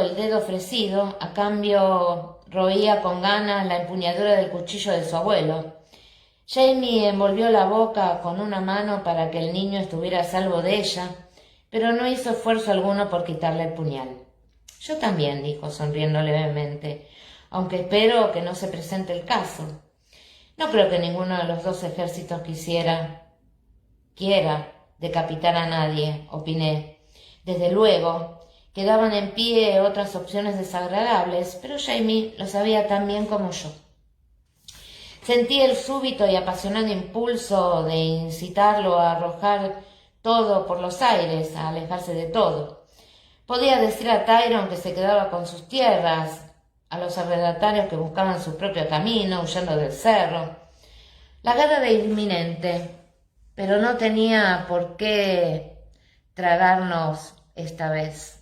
el dedo ofrecido, a cambio roía con ganas la empuñadura del cuchillo de su abuelo. Jaime envolvió la boca con una mano para que el niño estuviera a salvo de ella, pero no hizo esfuerzo alguno por quitarle el puñal. Yo también, dijo, sonriendo levemente, aunque espero que no se presente el caso. No creo que ninguno de los dos ejércitos quiera decapitar a nadie, opiné. Desde luego, quedaban en pie otras opciones desagradables, pero Jaime lo sabía tan bien como yo. Sentí el súbito y apasionado impulso de incitarlo a arrojar todo por los aires, a alejarse de todo. Podía decir a Tyrion que se quedaba con sus tierras, a los arrendatarios que buscaban su propio camino, huyendo del cerro. La guerra era inminente, pero no tenía por qué tragarnos esta vez.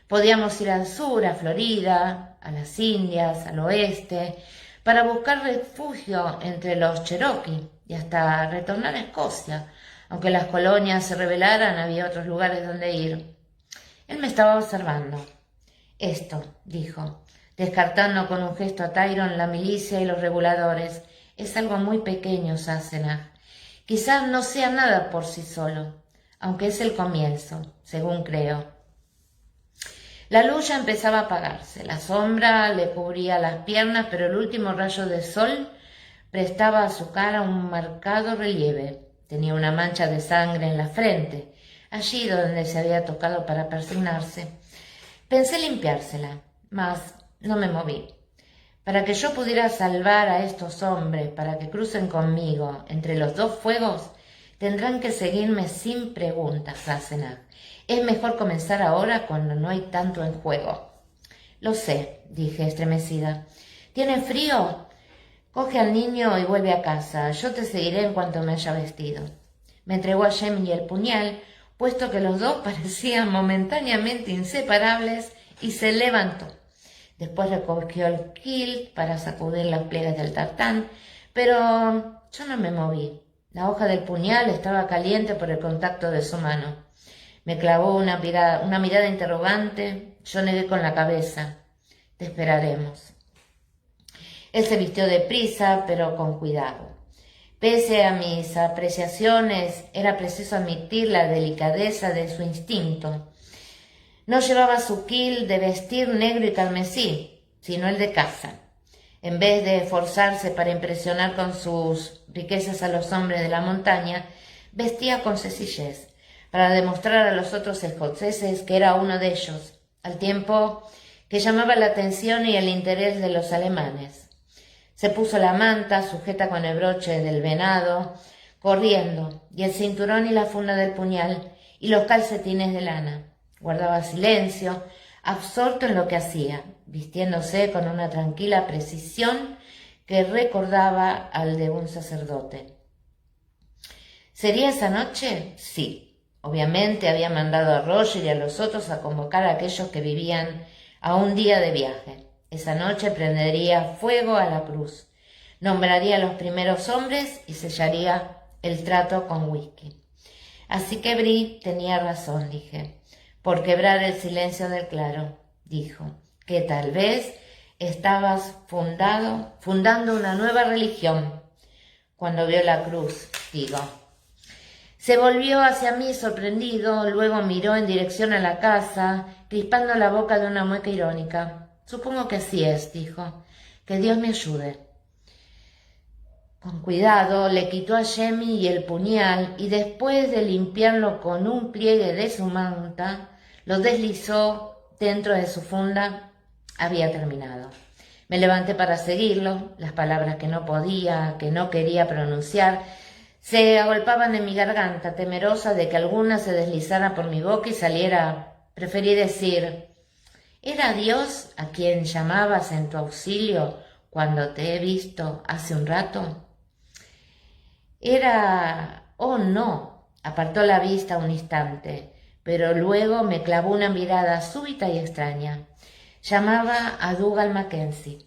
Podíamos ir al sur, a Florida, a las Indias, al oeste, para buscar refugio entre los Cherokee y hasta retornar a Escocia, Aunque las colonias se rebelaran, había otros lugares donde ir. Él me estaba observando. Esto, dijo, descartando con un gesto a Tyron la milicia y los reguladores, es algo muy pequeño, Sassenach. Quizás no sea nada por sí solo, aunque es el comienzo, según creo. La luz ya empezaba a apagarse, la sombra le cubría las piernas, pero el último rayo de sol prestaba a su cara un marcado relieve. Tenía una mancha de sangre en la frente, allí donde se había tocado para persignarse. Pensé limpiársela, mas no me moví. Para que yo pudiera salvar a estos hombres, para que crucen conmigo entre los dos fuegos, tendrán que seguirme sin preguntas, Sassenach. Es mejor comenzar ahora cuando no hay tanto en juego. Lo sé, dije estremecida. ¿Tiene frío? Coge al niño y vuelve a casa. Yo te seguiré en cuanto me haya vestido. Me entregó a Jemmy el puñal, puesto que los dos parecían momentáneamente inseparables, y se levantó. Después recogió el kilt para sacudir las pliegues del tartán, pero yo no me moví. La hoja del puñal estaba caliente por el contacto de su mano. Me clavó una mirada interrogante. Yo negué con la cabeza. Te esperaremos. Él se vistió deprisa, pero con cuidado. Pese a mis apreciaciones, era preciso admitir la delicadeza de su instinto. No llevaba su kilt de vestir negro y carmesí, sino el de caza. En vez de esforzarse para impresionar con sus riquezas a los hombres de la montaña, vestía con sencillez, para demostrar a los otros escoceses que era uno de ellos, al tiempo que llamaba la atención y el interés de los alemanes. Se puso la manta, sujeta con el broche del venado, corriendo, y el cinturón y la funda del puñal, y los calcetines de lana. Guardaba silencio, absorto en lo que hacía, vistiéndose con una tranquila precisión que recordaba al de un sacerdote. ¿Sería esa noche? Sí. Obviamente había mandado a Roger y a los otros a convocar a aquellos que vivían a un día de viaje. Esa noche prendería fuego a la cruz, nombraría a los primeros hombres y sellaría el trato con whisky. Así que Brie tenía razón, dije, por quebrar el silencio del claro. Dijo que tal vez estabas fundando una nueva religión. Cuando vio la cruz, digo. Se volvió hacia mí sorprendido, luego miró en dirección a la casa, crispando la boca de una mueca irónica. Supongo que así es, dijo. Que Dios me ayude. Con cuidado le quitó a Jemmy el puñal y después de limpiarlo con un pliegue de su manta, lo deslizó dentro de su funda. Había terminado. Me levanté para seguirlo. Las palabras que no quería pronunciar, se agolpaban en mi garganta, temerosa de que alguna se deslizara por mi boca y saliera. Preferí decir: ¿era Dios a quien llamabas en tu auxilio cuando te he visto hace un rato? Era... oh, no. Apartó la vista un instante, pero luego me clavó una mirada súbita y extraña. Llamaba a Dougal Mackenzie.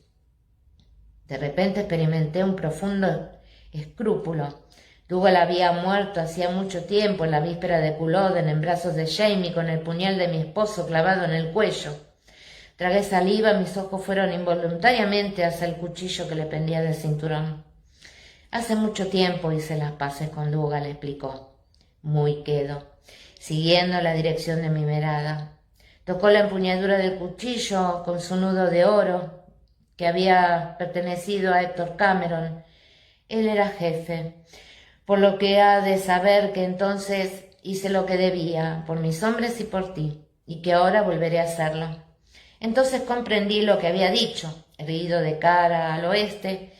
De repente experimenté un profundo escrúpulo. Dougal había muerto hacía mucho tiempo, en la víspera de Culloden, en brazos de Jamie, con el puñal de mi esposo clavado en el cuello. Tragué saliva, mis ojos fueron involuntariamente hacia el cuchillo que le pendía del cinturón. Hace mucho tiempo hice las paces con Dougal, explicó, muy quedo, siguiendo la dirección de mi mirada. Tocó la empuñadura del cuchillo con su nudo de oro, que había pertenecido a Héctor Cameron. Él era jefe, por lo que ha de saber que entonces hice lo que debía, por mis hombres y por ti, y que ahora volveré a hacerlo. Entonces comprendí lo que había dicho, erguido de cara al oeste,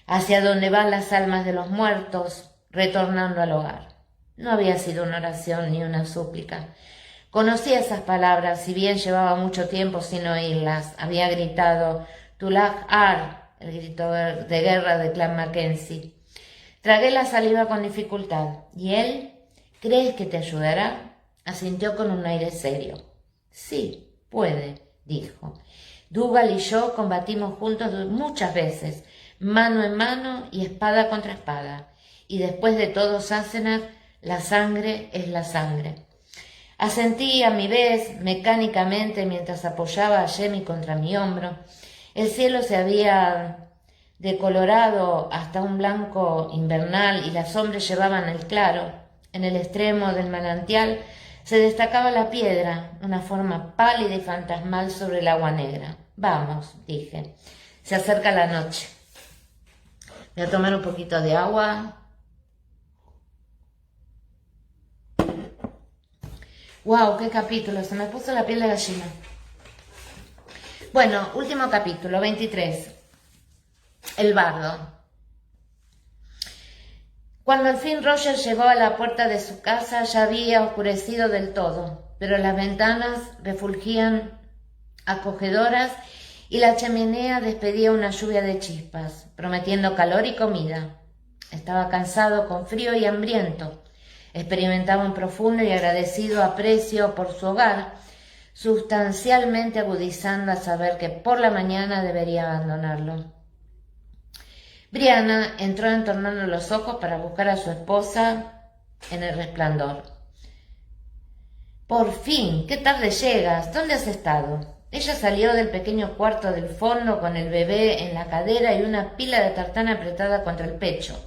hacia donde van las almas de los muertos, retornando al hogar. No había sido una oración ni una súplica. Conocía esas palabras, si bien llevaba mucho tiempo sin oírlas. Había gritado «Tulag Ar», el grito de guerra de Clan Mackenzie. Tragué la saliva con dificultad. ¿Y él? ¿Crees que te ayudará? Asintió con un aire serio. Sí, puede, dijo. Dougal y yo combatimos juntos muchas veces, mano en mano y espada contra espada. Y después de todo, Sassenach, La sangre es la sangre. Asentí a mi vez mecánicamente mientras apoyaba a Jamie contra mi hombro. El cielo se había decolorado hasta un blanco invernal y las sombras llevaban el claro. En el extremo del manantial se destacaba la piedra, una forma pálida y fantasmal sobre el agua negra. Vamos, dije. Se acerca la noche. Voy a tomar un poquito de agua. ¡Wow! ¡Qué capítulo! Se me puso la piel de gallina. Bueno, último capítulo, 23. El bardo. Cuando al fin Roger llegó a la puerta de su casa ya había oscurecido del todo, pero las ventanas refulgían acogedoras y la chimenea despedía una lluvia de chispas, prometiendo calor y comida. Estaba cansado, con frío y hambriento. Experimentaba un profundo y agradecido aprecio por su hogar, sustancialmente agudizando a saber que por la mañana debería abandonarlo. Brianna entró entornando los ojos para buscar a su esposa en el resplandor. «Por fin, qué tarde llegas. ¿Dónde has estado?» Ella salió del pequeño cuarto del fondo con el bebé en la cadera y una pila de tartán apretada contra el pecho.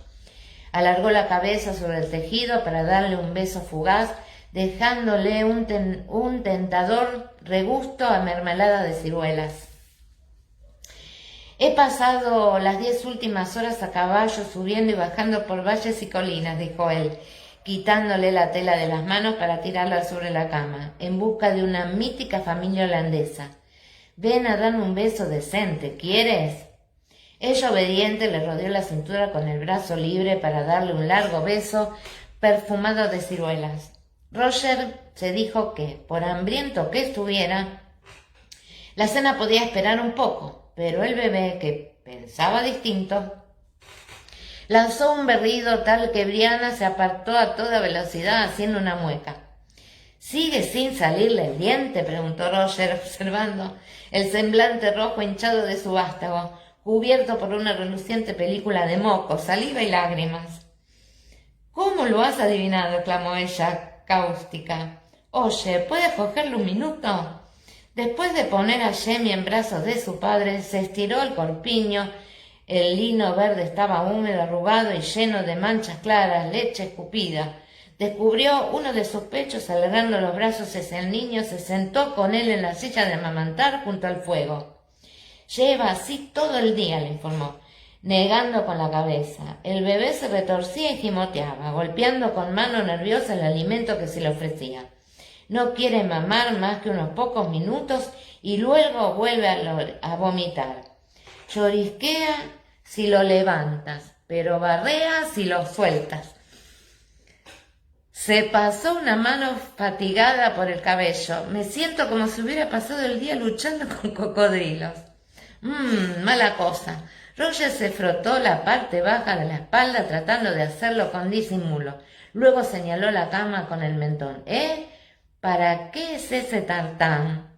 Alargó la cabeza sobre el tejido para darle un beso fugaz, dejándole un tentador regusto a mermelada de ciruelas. «He pasado las 10 últimas horas a caballo, subiendo y bajando por valles y colinas», dijo él, quitándole la tela de las manos para tirarla sobre la cama, en busca de una mítica familia holandesa. «Ven a darme un beso decente, ¿quieres?» Ella, obediente, le rodeó la cintura con el brazo libre para darle un largo beso perfumado de ciruelas. Roger se dijo que, por hambriento que estuviera, la cena podía esperar un poco, pero el bebé, que pensaba distinto, lanzó un berrido tal que Brianna se apartó a toda velocidad haciendo una mueca. «¿Sigue sin salirle el diente?», preguntó Roger, observando el semblante rojo hinchado de su vástago, cubierto por una reluciente película de mocos, saliva y lágrimas. «¿Cómo lo has adivinado?», exclamó ella, cáustica. «Oye, ¿puedes cogerle un minuto?» Después de poner a Jamie en brazos de su padre, se estiró el corpiño. El lino verde estaba húmedo, arrugado y lleno de manchas claras, leche escupida. Descubrió uno de sus pechos, alargando los brazos hacia el niño, se sentó con él en la silla de amamantar junto al fuego. «Lleva así todo el día», le informó, negando con la cabeza. El bebé se retorcía y gimoteaba, golpeando con mano nerviosa el alimento que se le ofrecía. No quiere mamar más que unos pocos minutos y luego vuelve a vomitar. Llorisquea si lo levantas, pero barrea si lo sueltas. Se pasó una mano fatigada por el cabello. «Me siento como si hubiera pasado el día luchando con cocodrilos». Mala cosa. Roger se frotó la parte baja de la espalda tratando de hacerlo con disimulo. Luego señaló la cama con el mentón. «¿Para qué es ese tartán?»